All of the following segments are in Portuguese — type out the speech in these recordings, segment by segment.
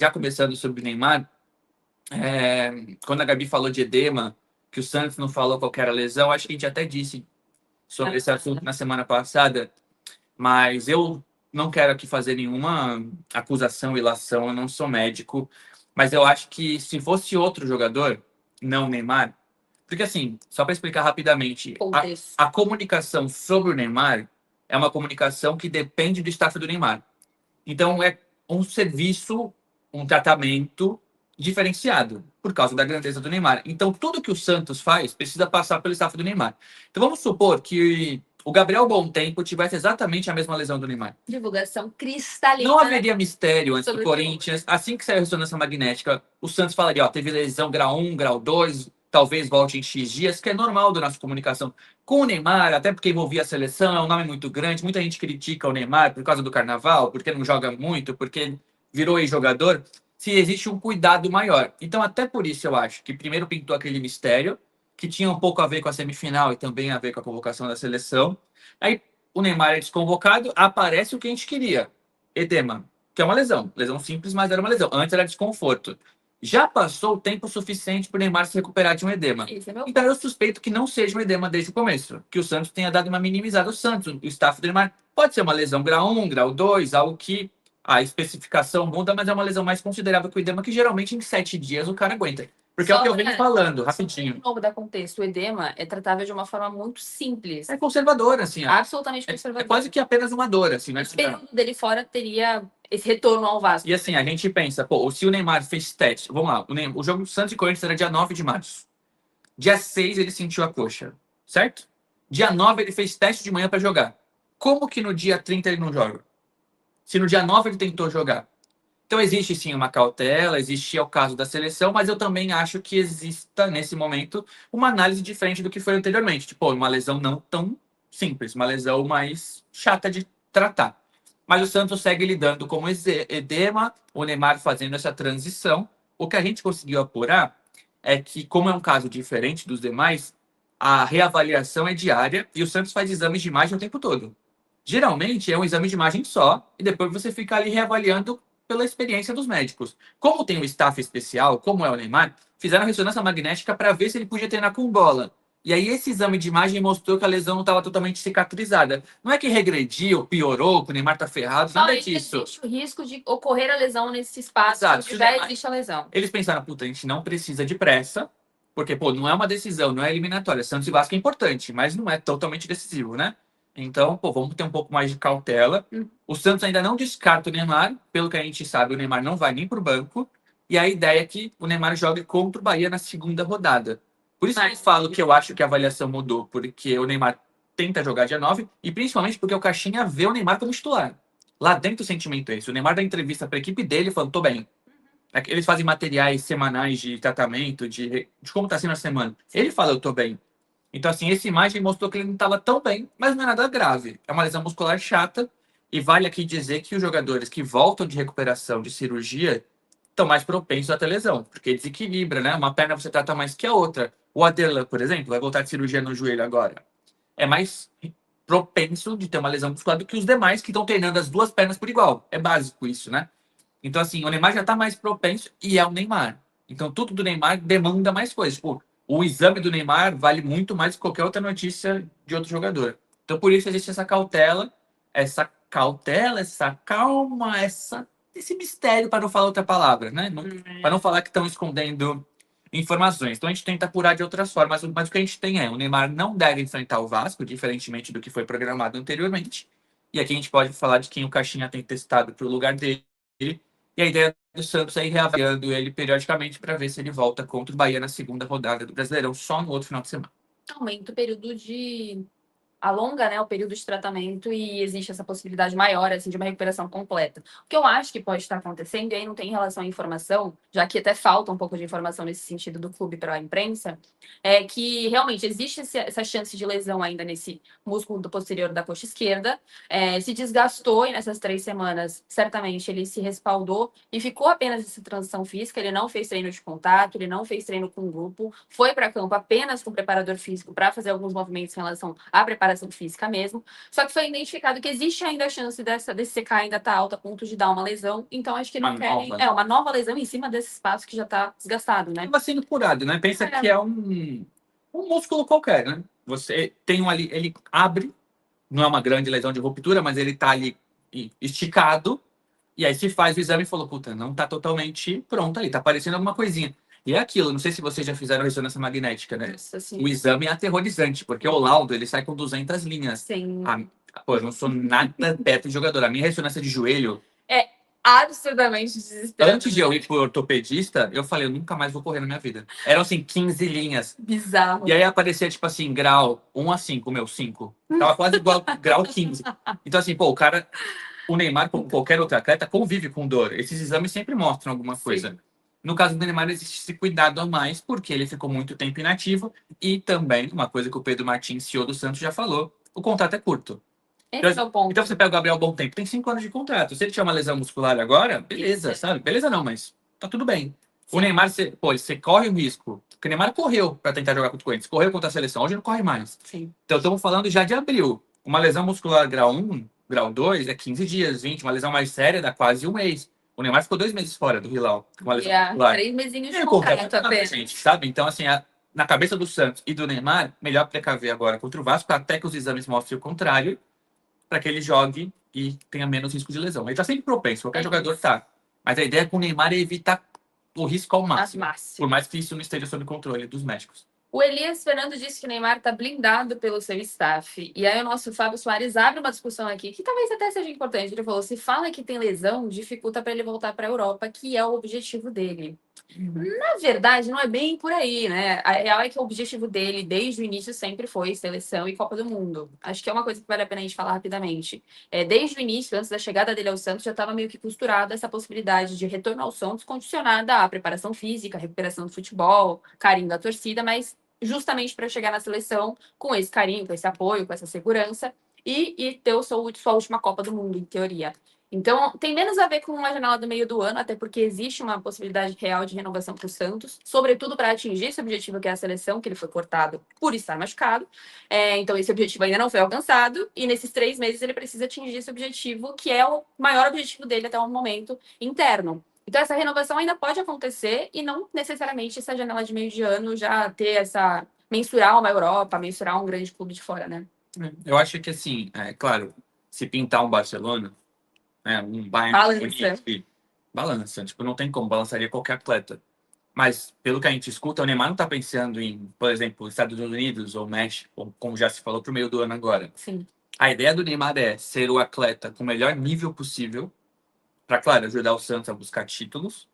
já começando sobre o Neymar, quando a Gabi falou de edema, que o Santos não falou qual era a lesão, acho que a gente até disse sobre esse assunto na semana passada, mas eu não quero aqui fazer nenhuma acusação, ilação, eu não sou médico, mas eu acho que se fosse outro jogador, não o Neymar, porque assim, só para explicar rapidamente, a comunicação sobre o Neymar é uma comunicação que depende do staff do Neymar. Então é um serviço, um tratamento diferenciado por causa da grandeza do Neymar. Então tudo que o Santos faz precisa passar pelo staff do Neymar. Então vamos supor que o Gabriel Bom Tempo tivesse exatamente a mesma lesão do Neymar. Divulgação cristalina. Não haveria mistério antes do Corinthians. Assim que sair a ressonância magnética, o Santos falaria, ó, teve lesão grau 1, grau 2, talvez volte em X dias, que é normal da nossa comunicação. Com o Neymar, até porque envolvia a seleção, é um nome muito grande, muita gente critica o Neymar por causa do carnaval, porque não joga muito, porque virou ex-jogador, se existe um cuidado maior. Então, até por isso, eu acho que primeiro pintou aquele mistério, que tinha um pouco a ver com a semifinal e também a ver com a convocação da seleção. Aí, o Neymar é desconvocado, aparece o que a gente queria. Edema, que é uma lesão. Lesão simples, mas era uma lesão. Antes era desconforto. Já passou o tempo suficiente para o Neymar se recuperar de um edema. Então eu suspeito que não seja um edema desde o começo. Que o Santos tenha dado uma minimizada. O Santos, o staff do Neymar, pode ser uma lesão grau 1, grau 2, algo que a especificação muda, mas é uma lesão mais considerável que o edema, que geralmente em 7 dias o cara aguenta. Porque é o que eu venho falando, rapidinho. De novo, dar contexto, o edema é tratável de uma forma muito simples. É conservador, assim. Absolutamente conservador. É quase que apenas uma dor, assim. O período dele fora teria esse retorno ao Vasco. E assim, a gente pensa, pô, se o Neymar fez teste, vamos lá, o jogo do Santos e Corinthians era dia 9 de março. Dia 6 ele sentiu a coxa, certo? Dia 9 ele fez teste de manhã para jogar. Como que no dia 30 ele não joga? Se no dia 9 ele tentou jogar. Então existe sim uma cautela, existe o caso da seleção, mas eu também acho que exista, nesse momento, uma análise diferente do que foi anteriormente. Tipo, uma lesão não tão simples, uma lesão mais chata de tratar. Mas o Santos segue lidando com edema, o Neymar fazendo essa transição. O que a gente conseguiu apurar é que, como é um caso diferente dos demais, a reavaliação é diária e o Santos faz exames de imagem o tempo todo. Geralmente é um exame de imagem só e depois você fica ali reavaliando pela experiência dos médicos. Como tem um staff especial, como é o Neymar, fizeram ressonância magnética para ver se ele podia treinar com bola. E aí esse exame de imagem mostrou que a lesão não estava totalmente cicatrizada. Não é que regrediu, piorou, que o Neymar está ferrado, nada disso. Existe o risco de ocorrer a lesão nesse espaço, que já existe a lesão. Eles pensaram, puta, a gente não precisa de pressa, porque, pô, não é uma decisão, não é eliminatória. Santos e Vasco é importante, mas não é totalmente decisivo, né? Então, pô, vamos ter um pouco mais de cautela. O Santos ainda não descarta o Neymar. Pelo que a gente sabe, o Neymar não vai nem para o banco. E a ideia é que o Neymar jogue contra o Bahia na segunda rodada. Por isso que eu falo que eu acho que a avaliação mudou, porque o Neymar tenta jogar dia 9 e principalmente porque o Caixinha vê o Neymar como titular. Lá dentro o sentimento é esse. O Neymar dá entrevista para a equipe dele falando, tô bem. Eles fazem materiais semanais de tratamento, de como está sendo a semana. Ele fala, eu tô bem. Então, assim, essa imagem mostrou que ele não estava tão bem, mas não é nada grave. É uma lesão muscular chata. E vale aqui dizer que os jogadores que voltam de recuperação de cirurgia estão mais propensos a ter lesão, porque desequilibra, né? Uma perna você trata mais que a outra. O Aderlan, por exemplo, vai voltar de cirurgia no joelho agora. É mais propenso de ter uma lesão muscular do que os demais que estão treinando as duas pernas por igual. É básico isso, né? Então, assim, o Neymar já está mais propenso e é o Neymar. Então, tudo do Neymar demanda mais coisas. Tipo, o exame do Neymar vale muito mais que qualquer outra notícia de outro jogador. Então, por isso existe essa cautela, essa calma, esse mistério, para não falar outra palavra, né? Para não falar que estão escondendo informações. Então, a gente tenta apurar de outras formas, mas o que a gente tem é: o Neymar não deve enfrentar o Vasco, diferentemente do que foi programado anteriormente. E aqui a gente pode falar de quem o Caixinha tem testado para o lugar dele. E a ideia do Santos é ir reavaliando ele periodicamente para ver se ele volta contra o Bahia na segunda rodada do Brasileirão, só no outro final de semana. Aumenta o período alonga, né, o período de tratamento e existe essa possibilidade maior, assim, de uma recuperação completa. O que eu acho que pode estar acontecendo, e aí não tem relação à informação, já que até falta um pouco de informação nesse sentido do clube para a imprensa, é que realmente existe essa chance de lesão ainda nesse músculo do posterior da coxa esquerda, se desgastou e nessas 3 semanas, certamente ele se respaldou e ficou apenas essa transição física, ele não fez treino de contato, ele não fez treino com grupo, foi para campo apenas com o preparador físico para fazer alguns movimentos em relação à preparação preparação física mesmo. Só que foi identificado que existe ainda a chance desse CK ainda estar alta a ponto de dar uma lesão. Então, acho que não querem. É uma nova lesão em cima desse espaço que já está desgastado, né? Estava sendo curado, né? Pensa que é um músculo qualquer, né? Você tem um ali, ele abre, não é uma grande lesão de ruptura, mas ele tá ali esticado. E aí se faz o exame e falou, puta, não tá totalmente pronto ali, tá aparecendo alguma coisinha. E é aquilo, não sei se vocês já fizeram ressonância magnética, né? Nossa, assim. O exame é aterrorizante, porque o laudo, ele sai com 200 linhas. Sim. Pô, eu não sou nada perto de jogador. A minha ressonância de joelho... É absurdamente desesperador. Antes de eu ir pro ortopedista, eu falei, eu nunca mais vou correr na minha vida. Eram, assim, 15 linhas. Bizarro. E aí aparecia, tipo assim, grau 1 a 5, meu, 5. Tava quase igual grau 15. Então, assim, pô, o cara... O Neymar, como qualquer outro atleta, convive com dor. Esses exames sempre mostram alguma coisa. Sim. No caso do Neymar, existe esse cuidado a mais, porque ele ficou muito tempo inativo. E também, uma coisa que o Pedro Martins, CEO do Santos, já falou, o contrato é curto. Esse é o ponto. Então você pega o Gabriel Bom Tempo, tem 5 anos de contrato. Se ele tiver uma lesão muscular agora, beleza, sabe? Beleza não, mas tá tudo bem. Sim. O Neymar, você corre o risco. Porque o Neymar correu para tentar jogar contra o Corinthians, correu contra a seleção, hoje não corre mais. Sim. Então estamos falando já de abril. Uma lesão muscular grau 1, grau 2 é 15 dias, 20. Uma lesão mais séria dá quase um mês. O Neymar ficou 2 meses fora do Hilal. Uma lesão muscular. 3 mesinhos de contrato apenas. Gente, sabe? Então, assim, na cabeça do Santos e do Neymar, melhor precaver agora contra o Vasco, até que os exames mostrem o contrário, para que ele jogue e tenha menos risco de lesão. Ele tá sempre propenso, qualquer jogador tá. Mas a ideia com o Neymar é evitar o risco ao máximo. Por mais que isso não esteja sob controle dos médicos. O Elias Fernando disse que o Neymar está blindado pelo seu staff. E aí o nosso Fábio Soares abre uma discussão aqui, que talvez até seja importante. Ele falou, se fala que tem lesão, dificulta para ele voltar para a Europa, que é o objetivo dele. Na verdade, não é bem por aí, né? A real é que o objetivo dele, desde o início, sempre foi seleção e Copa do Mundo. Acho que é uma coisa que vale a pena a gente falar rapidamente. Desde o início, antes da chegada dele ao Santos, já estava meio que costurada essa possibilidade de retorno ao Santos, condicionada à preparação física, recuperação do futebol, carinho da torcida, mas justamente para chegar na seleção com esse carinho, com esse apoio, com essa segurança e ter sua última Copa do Mundo, em teoria. Então, tem menos a ver com uma janela do meio do ano, até porque existe uma possibilidade real de renovação para o Santos, sobretudo para atingir esse objetivo que é a seleção, que ele foi cortado por estar machucado. Então, esse objetivo ainda não foi alcançado, e nesses 3 meses ele precisa atingir esse objetivo, que é o maior objetivo dele até o momento interno. Então, essa renovação ainda pode acontecer e não necessariamente essa janela de meio de ano já ter essa... mensurar uma Europa, mensurar um grande clube de fora, né? Eu acho que, assim, claro, se pintar um Barcelona, um Bayern balança. Tipo, não tem como, balançaria qualquer atleta. Mas, pelo que a gente escuta, o Neymar não tá pensando em, por exemplo, Estados Unidos ou México, como já se falou, pro meio do ano agora. Sim. A ideia do Neymar é ser o atleta com o melhor nível possível, para, claro, ajudar o Santos a buscar títulos,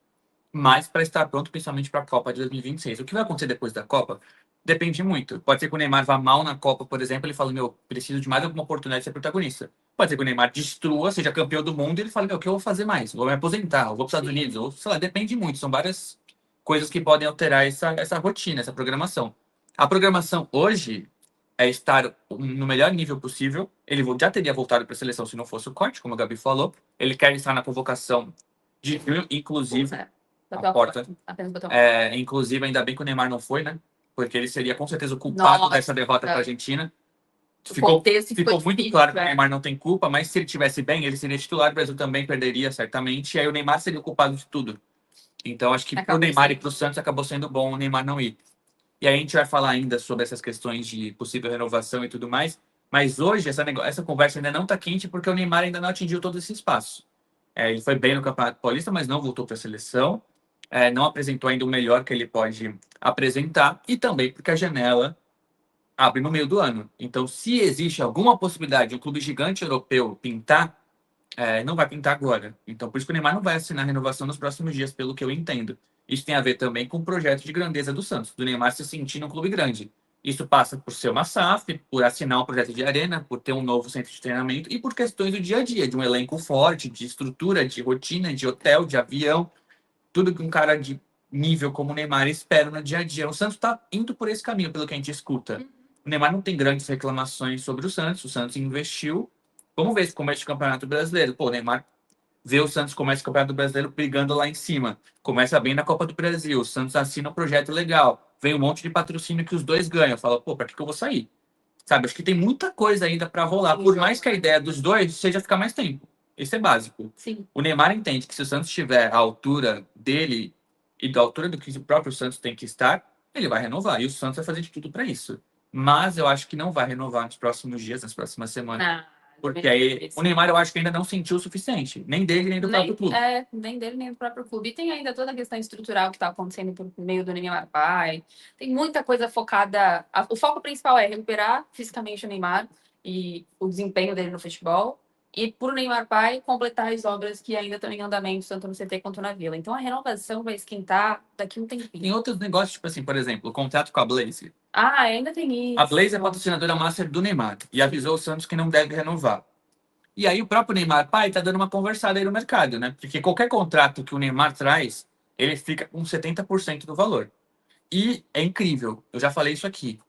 mas para estar pronto principalmente para a Copa de 2026. O que vai acontecer depois da Copa depende muito. Pode ser que o Neymar vá mal na Copa, por exemplo, ele fala, meu, preciso de mais alguma oportunidade de ser protagonista. Pode ser que o Neymar destrua, seja campeão do mundo, e ele fala, meu, o que eu vou fazer mais? Vou me aposentar, eu vou para os Estados Unidos, ou sei lá, depende muito. São várias coisas que podem alterar essa rotina, essa programação. A programação hoje é estar no melhor nível possível. Ele já teria voltado para a seleção se não fosse o corte, como a Gabi falou. Ele quer estar na convocação de junho, inclusive. A porta. Inclusive, ainda bem que o Neymar não foi, né? Porque ele seria com certeza o culpado dessa derrota para a Argentina. Ficou muito claro que o Neymar não tem culpa, mas se ele tivesse bem, ele seria titular, o Brasil também perderia, certamente, e aí o Neymar seria o culpado de tudo. Então, acho que pro Neymar e pro Santos acabou sendo bom o Neymar não ir. E aí a gente vai falar ainda sobre essas questões de possível renovação e tudo mais, mas hoje essa conversa ainda não está quente porque o Neymar ainda não atingiu todo esse espaço. Ele foi bem no Campeonato Paulista, mas não voltou para a seleção. Não apresentou ainda o melhor que ele pode apresentar, e também porque a janela abre no meio do ano. Então, se existe alguma possibilidade de um clube gigante europeu pintar, não vai pintar agora. Então, por isso que o Neymar não vai assinar a renovação nos próximos dias, pelo que eu entendo. Isso tem a ver também com o projeto de grandeza do Santos, do Neymar se sentir um clube grande. Isso passa por ser uma SAF, por assinar um projeto de arena, por ter um novo centro de treinamento e por questões do dia a dia, de um elenco forte, de estrutura, de rotina, de hotel, de avião, tudo que um cara de nível como o Neymar espera no dia a dia. O Santos está indo por esse caminho, pelo que a gente escuta. O Neymar não tem grandes reclamações sobre o Santos investiu. Vamos ver se começa o Campeonato Brasileiro. Pô, o Neymar vê o Santos começa o Campeonato Brasileiro brigando lá em cima. Começa bem na Copa do Brasil. O Santos assina um projeto legal. Vem um monte de patrocínio que os dois ganham. Fala, pô, pra que eu vou sair? Sabe? Acho que tem muita coisa ainda para rolar. Por mais que a ideia dos dois seja ficar mais tempo. Isso é básico. Sim. O Neymar entende que se o Santos estiver à altura dele e da altura do que o próprio Santos tem que estar, ele vai renovar. E o Santos vai fazer de tudo para isso. Mas eu acho que não vai renovar nos próximos dias, nas próximas semanas. Ah, Porque aí o Neymar eu acho que ainda não sentiu o suficiente. Nem dele, nem do próprio clube. Nem dele, nem do próprio clube. E tem ainda toda a questão estrutural que está acontecendo por meio do Neymar Pai. Tem muita coisa focada. O foco principal é recuperar fisicamente o Neymar e o desempenho dele no futebol. E por Neymar Pai, completar as obras que ainda estão em andamento, tanto no CT quanto na Vila. Então a renovação vai esquentar daqui a um tempinho. Tem outros negócios, tipo assim, por exemplo, o contrato com a Blaze. Ah, ainda tem isso. A Blaze é patrocinadora master do Neymar e avisou o Santos que não deve renovar. E aí o próprio Neymar Pai tá dando uma conversada aí no mercado, né? Porque qualquer contrato que o Neymar traz, ele fica com 70% do valor. E é incrível, eu já falei isso aqui.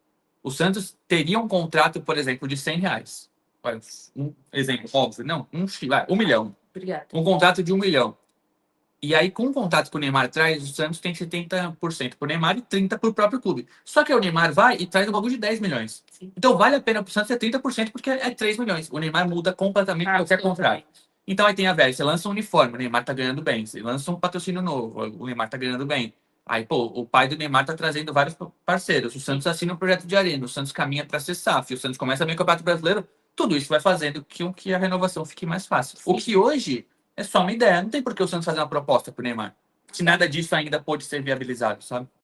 O Santos teria um contrato, por exemplo, de R$ 100. Olha, um exemplo óbvio, não, vai, 1 milhão. Obrigada. Um contrato de 1 milhão. E aí, com o contrato que o Neymar traz, o Santos tem 70% por Neymar e 30% para o próprio clube. Só que o Neymar vai e traz um bagulho de 10 milhões. Sim. Então vale a pena para o Santos ter 30% porque é 3 milhões. O Neymar muda completamente qualquer contrato. Então aí tem a velha, você lança um uniforme, o Neymar tá ganhando bem. Você lança um patrocínio novo, o Neymar tá ganhando bem. Aí, pô, o pai do Neymar tá trazendo vários parceiros. O Santos assina um projeto de arena, o Santos caminha para ser SAF, o Santos começa a ver o Campeonato Brasileiro. Tudo isso vai fazendo que a renovação fique mais fácil. O que hoje é só uma ideia. Não tem por que o Santos fazer uma proposta pro Neymar. Se nada disso ainda pode ser viabilizado, sabe?